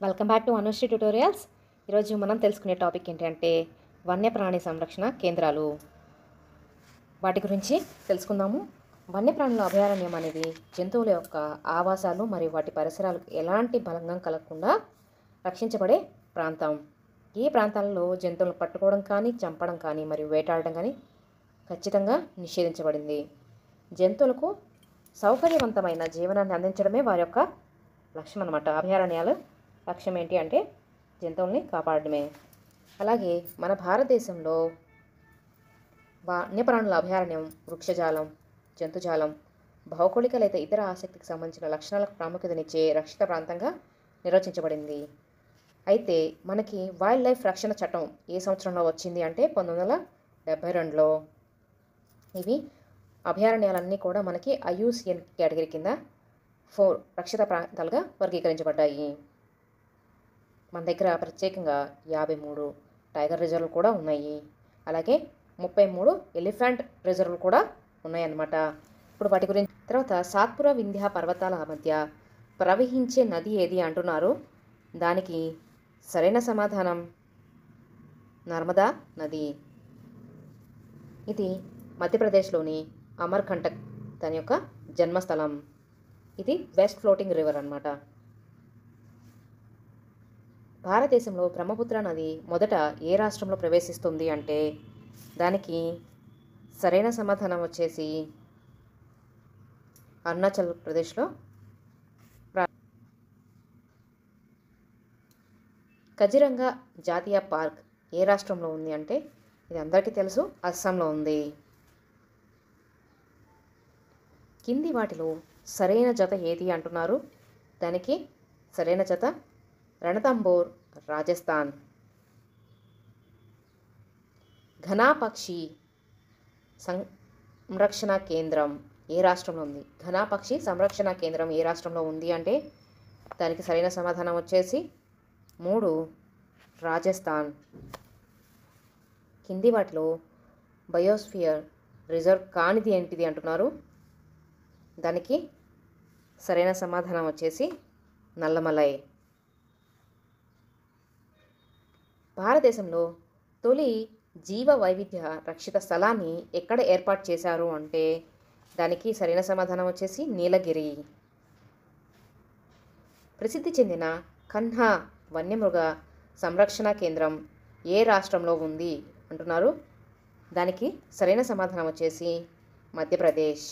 Welcome back to Anusri tutorials. ఈరోజు మనం తెలుసుకునే టాపిక్ ఏంటంటే వన్యప్రాణి సంరక్షణ కేంద్రాలు. వాటి గురించి తెలుసుకుందాము. వన్యప్రాణుల అభయారణ్యం అనేది జంతువుల యొక్క ఆవాసాలు మరియు వాటి పరిసరాలకు ఎలాంటి భంగం కలగకుండా రక్షించబడే ప్రాంతం. ఈ ప్రాంతాలలో జంతువులను పట్టుకోవడం కానీ, చంపడం కానీ మరియు వేటాడడం కానీ ఖచ్చితంగా నిషేధించబడింది. జంతువులకు సౌకర్యవంతమైన జీవనాన్ని అందించడమే వారి యొక్క లక్ష్యం అన్నమాట. అభయారణ్యాలు లక్ష్యం ఏంటి అంటే జంతువుల్ని కాపాడడమే. అలాగే మన భారతదేశంలో వన్యప్రాణుల అభయారణ్యం వృక్షజాలం, జంతుజాలం, భౌగోళిక లేదా ఇతర ఆసక్తికి సంబంధించిన లక్షణాలకు ప్రాముఖ్యతనిచ్చే రక్షిత ప్రాంతంగా నిర్వచించబడింది. అయితే మనకి వైల్డ్ లైఫ్ రక్షణ చట్టం ఏ సంవత్సరంలో వచ్చింది అంటే 1972లో. ఇవి అభయారణ్యాలన్నీ కూడా మనకి IUCN కేటగిరీ కింద 4 రక్షిత ప్రాంతాలుగా వర్గీకరించబడ్డాయి. మన దగ్గర ప్రత్యేకంగా 53 టైగర్ రిజర్వ్లు కూడా ఉన్నాయి. అలాగే 33 ఎలిఫెంట్ రిజర్వ్లు కూడా ఉన్నాయన్నమాట. ఇప్పుడు వాటి గురించి తర్వాత సాత్పురా వింధ్య పర్వతాల మధ్య ప్రవహించే నది ఏది అంటున్నారు. దానికి సరైన సమాధానం నర్మదా నది. ఇది మధ్యప్రదేశ్లోని అమర్కంటక్ దాని యొక్క జన్మస్థలం. ఇది వెస్ట్ ఫ్లోటింగ్ రివర్ అన్నమాట. భారతదేశంలో బ్రహ్మపుత్ర నది మొదట ఏ రాష్ట్రంలో ప్రవేశిస్తుంది అంటే దానికి సరైన సమాధానం వచ్చేసి అరుణాచల్ ప్రదేశ్లో. కజిరంగా జాతీయ పార్క్ ఏ రాష్ట్రంలో ఉంది అంటే ఇది అందరికీ తెలుసు, అస్సాంలో ఉంది. కింది వాటిలో సరైన జత ఏది అంటున్నారు. దానికి సరైన జత రణతంబోర్, రాజస్థాన్. ఘనాపక్షి సంరక్షణ కేంద్రం ఏ రాష్ట్రంలో ఉంది. ఘనాపక్షి సంరక్షణ కేంద్రం ఏ రాష్ట్రంలో ఉంది అంటే దానికి సరైన సమాధానం వచ్చేసి 3 రాజస్థాన్. కింది వాటిలో బయోస్ఫియర్ రిజర్వ్ కానిది ఏంటిది అంటున్నారు. దానికి సరైన సమాధానం వచ్చేసి నల్లమలై. భారతదేశంలో తొలి జీవ వైవిధ్య రక్షిత స్థలాన్ని ఎక్కడ ఏర్పాటు చేశారు అంటే దానికి సరైన సమాధానం వచ్చేసి నీలగిరి. ప్రసిద్ధి చెందిన కన్హా వన్యమృగ సంరక్షణ కేంద్రం ఏ రాష్ట్రంలో ఉంది అంటున్నారు. దానికి సరైన సమాధానం వచ్చేసి మధ్యప్రదేశ్.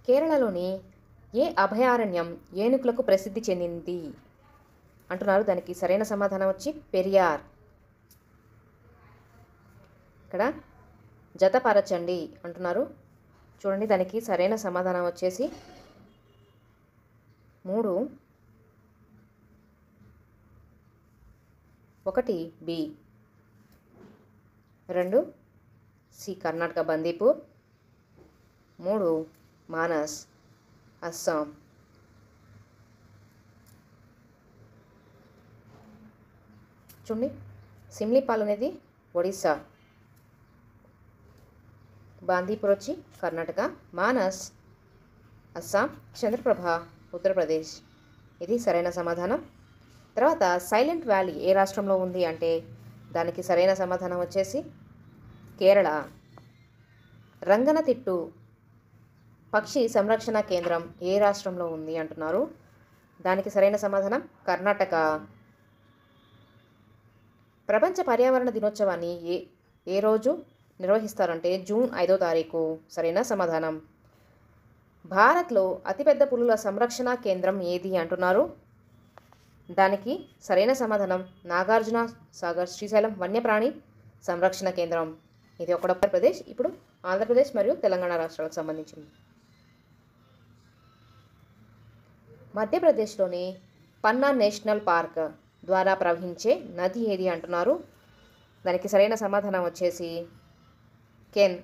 కేరళలోని ఏ అభయారణ్యం ఏనుగులకు ప్రసిద్ధి చెందింది అంటున్నారు. దానికి సరైన సమాధానం వచ్చి పెరియార్. ఇక్కడ జతపరచండి అంటున్నారు. చూడండి, దానికి సరైన సమాధానం వచ్చేసి 3 1 బి 2 సి కర్ణాటక బందీపూర్, 3 మానస్ అస్సాం. చూడండి, సిమ్లీపాల్ అనేది ఒడిస్సా, బాందీపూర్ వచ్చి కర్ణాటక, మానస్ అస్సాం, చంద్రప్రభ ఉత్తరప్రదేశ్. ఇది సరైన సమాధానం. తర్వాత సైలెంట్ వ్యాలీ ఏ రాష్ట్రంలో ఉంది అంటే దానికి సరైన సమాధానం వచ్చేసి కేరళ. రంగనతిట్టు పక్షి సంరక్షణ కేంద్రం ఏ రాష్ట్రంలో ఉంది అంటున్నారు. దానికి సరైన సమాధానం కర్ణాటక. ప్రపంచ పర్యావరణ దినోత్సవాన్ని ఏ రోజు నిర్వహిస్తారంటే జూన్ 5వ తారీఖు. సరైన సమాధానం. భారత్లో అతిపెద్ద పులుల సంరక్షణ కేంద్రం ఏది అంటున్నారు. దానికి సరైన సమాధానం నాగార్జున సాగర్ శ్రీశైలం వన్యప్రాణి సంరక్షణ కేంద్రం. ఇది ఒక ఉత్తరప్రదేశ్, ఇప్పుడు ఆంధ్రప్రదేశ్ మరియు తెలంగాణ రాష్ట్రాలకు సంబంధించింది. మధ్యప్రదేశ్లోని పన్నా నేషనల్ పార్క్ ద్వారా ప్రవహించే నది ఏది అంటున్నారు. దానికి సరైన సమాధానం వచ్చేసి కెన్.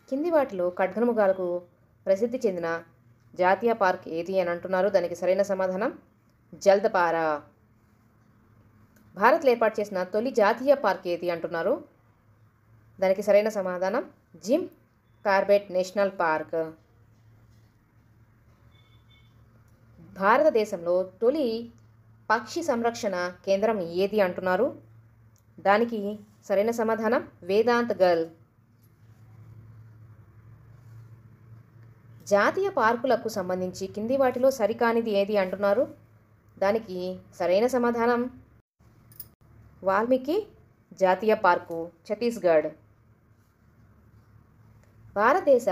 కింది వాటిలో ఖడ్గమృగాలకు ప్రసిద్ధి చెందిన జాతీయ పార్క్ ఏది అని అంటున్నారు. దానికి సరైన సమాధానం జల్దపారా. భారత్లో ఏర్పాటు చేసిన తొలి జాతీయ పార్క్ ఏది అంటున్నారు. దానికి సరైన సమాధానం జిమ్ కార్బెట్ నేషనల్ పార్క్. భారతదేశంలో తొలి పక్షి సంరక్షణ కేంద్రం ఏది అంటున్నారు? దానికి సరైన సమాధానం వేదాంత్ గల్. జాతీయ పార్కులకు సంబంధించి కింది వాటిలో సరికానిది ఏది అంటున్నారు? దానికి సరైన సమాధానం వాల్మీకి జాతీయ పార్కు, ఛత్తీస్గఢ్. భారతదేశ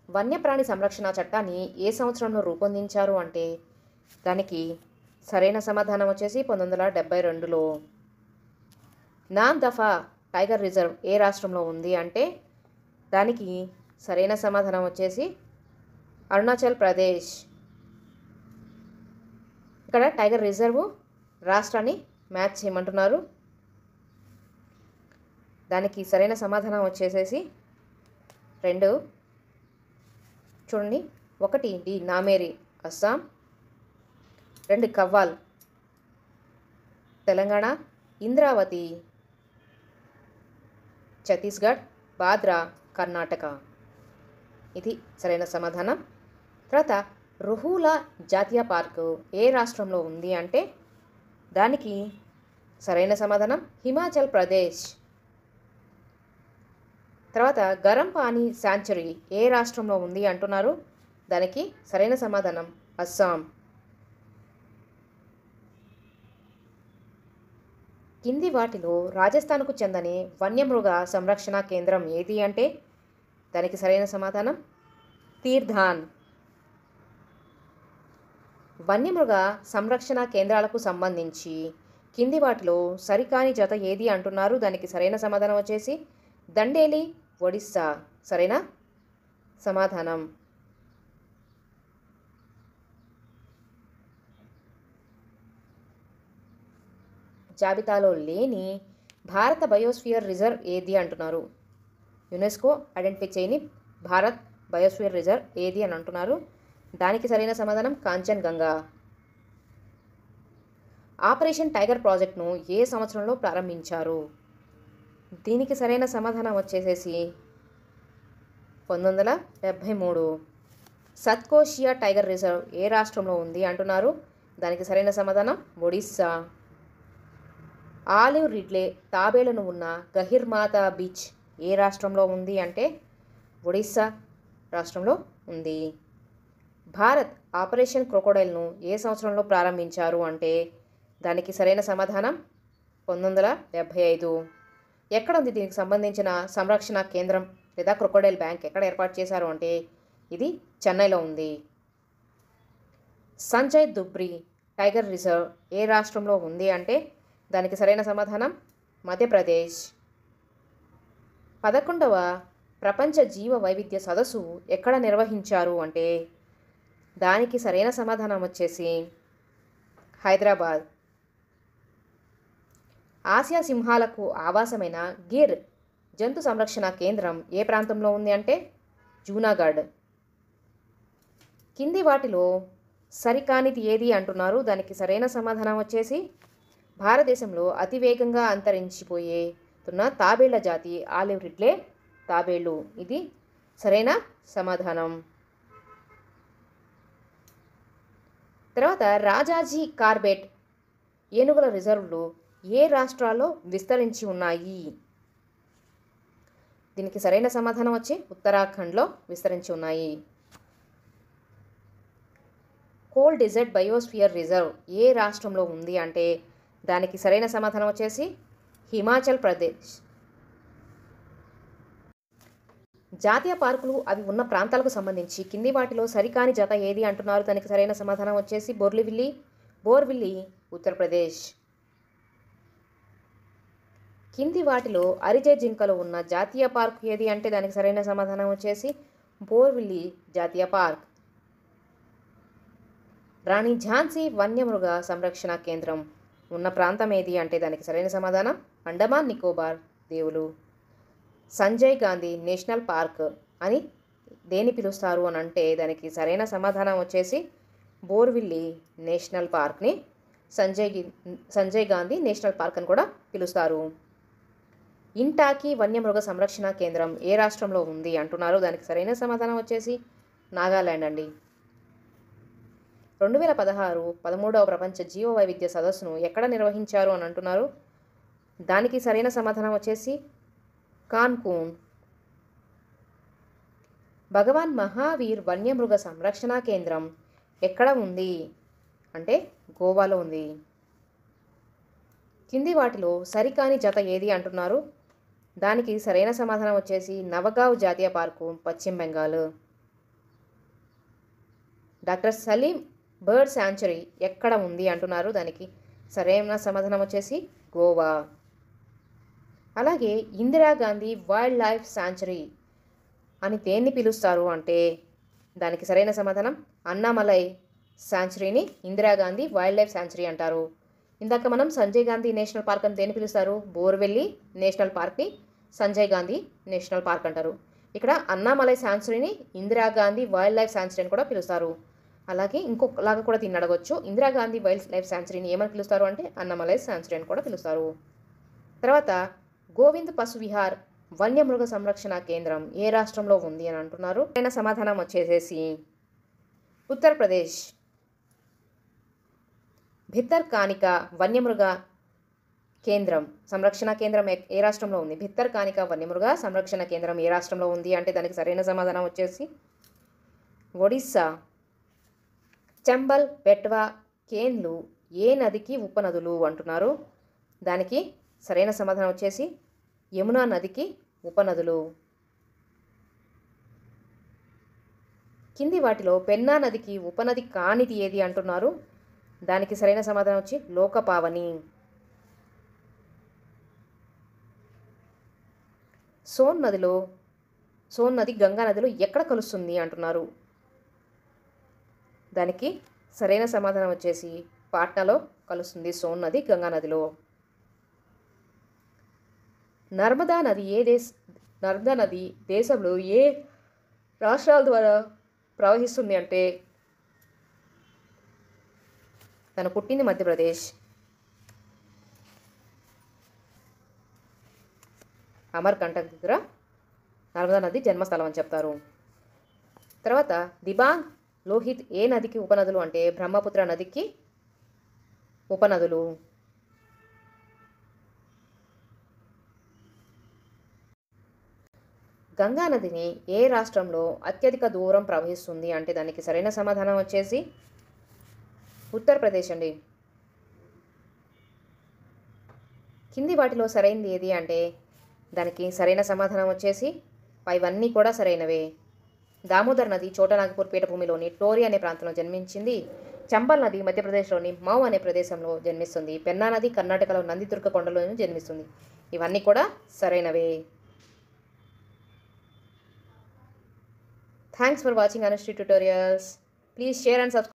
వన్యప్రాణి సంరక్షణ చట్టాన్ని ఏ సంవత్సరంలో రూపొందించారు అంటే దానికి సరైన సమాధానం వచ్చేసి 1972లో. నామ్ దఫా టైగర్ రిజర్వ్ ఏ రాష్ట్రంలో ఉంది అంటే దానికి సరైన సమాధానం వచ్చేసి అరుణాచల్ ప్రదేశ్. ఇక్కడ టైగర్ రిజర్వ్ రాష్ట్రాన్ని మ్యాచ్ చేయమంటున్నారు. దానికి సరైన సమాధానం వచ్చేసేసి 2 చూడండి. 1 డి నామేరి అస్సాం, 2 కవ్వాల్ తెలంగాణ, ఇంద్రావతి ఛత్తీస్గఢ్, బాద్రా కర్ణాటక. ఇది సరైన సమాధానం. తర్వాత రుహులా జాతీయ పార్కు ఏ రాష్ట్రంలో ఉంది అంటే దానికి సరైన సమాధానం హిమాచల్ ప్రదేశ్. తర్వాత గరం పానీ శాంచురీ ఏ రాష్ట్రంలో ఉంది అంటున్నారు? దానికి సరైన సమాధానం అస్సాం. కింది వాటిలో రాజస్థాన్కు చెందని వన్యమృగ సంరక్షణ కేంద్రం ఏది అంటే దానికి సరైన సమాధానం తీర్థాన్. వన్యమృగ సంరక్షణ కేంద్రాలకు సంబంధించి కింది వాటిలో సరికాని జత ఏది అంటున్నారు? దానికి సరైన సమాధానం వచ్చేసి దండేలి, ఒడిస్సా. సరైన సమాధానం. జాబితాలో లేని భారత బయోస్ఫియర్ రిజర్వ్ ఏది అంటున్నారు? యునెస్కో ఐడెంటిఫై చేయని భారత్ బయోస్ఫియర్ రిజర్వ్ ఏది అని అంటున్నారు? దానికి సరైన సమాధానం కాంచన్గంగా. ఆపరేషన్ టైగర్ ప్రాజెక్ట్ను ఏ సంవత్సరంలో ప్రారంభించారు? దీనికి సరైన సమాధానం వచ్చేసేసి 1973. సత్కోషియా టైగర్ రిజర్వ్ ఏ రాష్ట్రంలో ఉంది అంటున్నారు? దానికి సరైన సమాధానం ఒడిస్సా. ఆలివ్ రిడ్లే తాబేళ్లను ఉన్న గహిర్మాతా బీచ్ ఏ రాష్ట్రంలో ఉంది అంటే ఒడిస్సా రాష్ట్రంలో ఉంది. భారత్ ఆపరేషన్ క్రొకోడైల్ను ఏ సంవత్సరంలో ప్రారంభించారు అంటే దానికి సరైన సమాధానం 1975. ఎక్కడ ఉంది దీనికి సంబంధించిన సంరక్షణ కేంద్రం లేదా క్రొకోడైల్ బ్యాంక్ ఎక్కడ ఏర్పాటు చేశారు అంటే ఇది చెన్నైలో ఉంది. సంజయ్ దుబ్రి టైగర్ రిజర్వ్ ఏ రాష్ట్రంలో ఉంది అంటే దానికి సరైన సమాధానం మధ్యప్రదేశ్. 11వ ప్రపంచ జీవ వైవిధ్య సదస్సు ఎక్కడ నిర్వహించారు అంటే దానికి సరైన సమాధానం వచ్చేసి హైదరాబాద్. ఆసియా సింహాలకు ఆవాసమైన గిర్ జంతు సంరక్షణ కేంద్రం ఏ ప్రాంతంలో ఉంది అంటే జూనాగఢ్. కింది వాటిలో సరికానిది ఏది అంటున్నారు? దానికి సరైన సమాధానం వచ్చేసి భారతదేశంలో అతివేగంగా అంతరించిపోయేతున్న తాబేళ్ల జాతి ఆలివ్ రిడ్లే తాబేళ్లు. ఇది సరైన సమాధానం. తర్వాత రాజాజీ కార్బెట్ ఏనుగుల రిజర్వులు ఏ రాష్ట్రాల్లో విస్తరించి ఉన్నాయి? దీనికి సరైన సమాధానం వచ్చి ఉత్తరాఖండ్లో విస్తరించి ఉన్నాయి. కోల్ డెజర్ట్ బయోస్ఫియర్ రిజర్వ్ ఏ రాష్ట్రంలో ఉంది అంటే దానికి సరైన సమాధానం వచ్చేసి హిమాచల్ ప్రదేశ్. జాతీయ పార్కులు అవి ఉన్న ప్రాంతాలకు సంబంధించి కింది వాటిలో సరికాని జత ఏది అంటున్నారు? దానికి సరైన సమాధానం వచ్చేసి బోర్విల్లి ఉత్తరప్రదేశ్. కింది వాటిలో అరిజే జింకలు ఉన్న జాతీయ పార్క్ ఏది అంటే దానికి సరైన సమాధానం వచ్చేసి బోర్విల్లి జాతీయ పార్క్. రాణి ఝాన్సీ వన్యమృగ సంరక్షణ కేంద్రం ఉన్న ప్రాంతం ఏది అంటే దానికి సరైన సమాధానం అండమాన్ నికోబార్ దీవులు. సంజయ్ గాంధీ నేషనల్ పార్క్ అని దేని పిలుస్తారు అని అంటే దానికి సరైన సమాధానం వచ్చేసి బోర్విల్లి నేషనల్ పార్క్ని సంజయ్ గాంధీ నేషనల్ పార్క్ అని కూడా పిలుస్తారు. ఇంటాకి వన్యమృగ సంరక్షణ కేంద్రం ఏ రాష్ట్రంలో ఉంది అంటున్నారు? దానికి సరైన సమాధానం వచ్చేసి నాగాల్యాండ్ అండి. 2016 13వ ప్రపంచ జీవ వైవిధ్య సదస్సును ఎక్కడ నిర్వహించారు అని అంటున్నారు. దానికి సరైన సమాధానం వచ్చేసి కాన్కూన్. భగవాన్ మహావీర్ వన్యమృగ సంరక్షణ కేంద్రం ఎక్కడ ఉంది అంటే గోవాలో ఉంది. కింది వాటిలో సరికాని జత ఏది అంటున్నారు. దానికి సరైన సమాధానం వచ్చేసి నవగావ్ జాతీయ పార్కు, పశ్చిమ Bengal. Doctor Salim bird sanctuary ఎక్కడ ఉంది అంటున్నారు. దానికి సరైన సమాధానం వచ్చేసి గోవా. అలాగే ఇందిరాగాంధీ వైల్డ్ లైఫ్ శాంచురీ అని దేన్ని పిలుస్తారు అంటే దానికి సరైన సమాధానం అన్నామలై శాంచురీని ఇందిరాగాంధీ వైల్డ్ లైఫ్ శాంచురీ అంటారు. ఇందాక మనం సంజయ్ గాంధీ నేషనల్ పార్క్ అని దేన్ని పిలుస్తారు, బోర్వెల్లి నేషనల్ పార్క్ని సంజయ్ గాంధీ నేషనల్ పార్క్ అంటారు. ఇక్కడ అన్నామలై శాంచురీని ఇందిరాగాంధీ వైల్డ్ లైఫ్ శాంచురీ అని కూడా పిలుస్తారు. అలాగే ఇంకొకలాగా కూడా దీన్ని అడగొచ్చు, ఇందిరాగాంధీ వైల్డ్ లైఫ్ శాంచురీని ఏమని పిలుస్తారు అంటే అన్నామలై శాంచురీ అని కూడా పిలుస్తారు. తర్వాత గోవింద్ పశు విహార్ వన్యమృగ సంరక్షణ కేంద్రం ఏ రాష్ట్రంలో ఉంది అని అంటున్నారు. సరైన సమాధానం వచ్చేసేసి ఉత్తరప్రదేశ్. భిత్తర్కానికా వన్యమృగ కేంద్రం సంరక్షణ కేంద్రం ఏ రాష్ట్రంలో ఉంది. భిత్తర్కానికా వన్యమృగ సంరక్షణ కేంద్రం ఏ రాష్ట్రంలో ఉంది అంటే దానికి సరైన సమాధానం వచ్చేసి ఒడిస్సా. చంబల్, బెట్వా, కేన్లు ఏ నదికి ఉపనదులు అంటున్నారు. దానికి సరైన సమాధానం వచ్చేసి యమునా నదికి ఉపనదులు. కింది వాటిలో పెన్నా నదికి ఉపనది కానిది ఏది అంటున్నారు. దానికి సరైన సమాధానం వచ్చి లోకపావని. సోన్ నది గంగా నదిలో ఎక్కడ కలుస్తుంది అంటున్నారు. దానికి సరైన సమాధానం వచ్చేసి పాట్నాలో కలుస్తుంది సోన్ నది గంగా నదిలో. నర్మదా నది దేశంలో ఏ రాష్ట్రాల ద్వారా ప్రవహిస్తుంది అంటే తను పుట్టింది మధ్యప్రదేశ్. అమర్కంటక్ దగ్గర నర్మదా నది జన్మస్థలం అని చెప్తారు. తర్వాత దిబాంగ్, లోహిత్ ఏ నదికి ఉపనదులు అంటే బ్రహ్మపుత్ర నదికి ఉపనదులు. గంగా నదిని ఏ రాష్ట్రంలో అత్యధిక దూరం ప్రవహిస్తుంది అంటే దానికి సరైన సమాధానం వచ్చేసి ఉత్తరప్రదేశ్ అండి. కింది వాటిలో సరైనది ఏది అంటే దానికి సరైన సమాధానం వచ్చేసి పైవన్నీ కూడా సరైనవే. దామోదర్ నది చోటనాగపూర్ పీఠభూమిలోని టోరీ అనే ప్రాంతంలో జన్మించింది. చంబల్ నది మధ్యప్రదేశ్లోని మౌ అనే ప్రదేశంలో జన్మిస్తుంది. పెన్నా నది కర్ణాటకలో నందిదుర్గ కొండలోనూ జన్మిస్తుంది. ఇవన్నీ కూడా సరైనవే. Thanks for watching Anushri Tutorials. Please share and subscribe.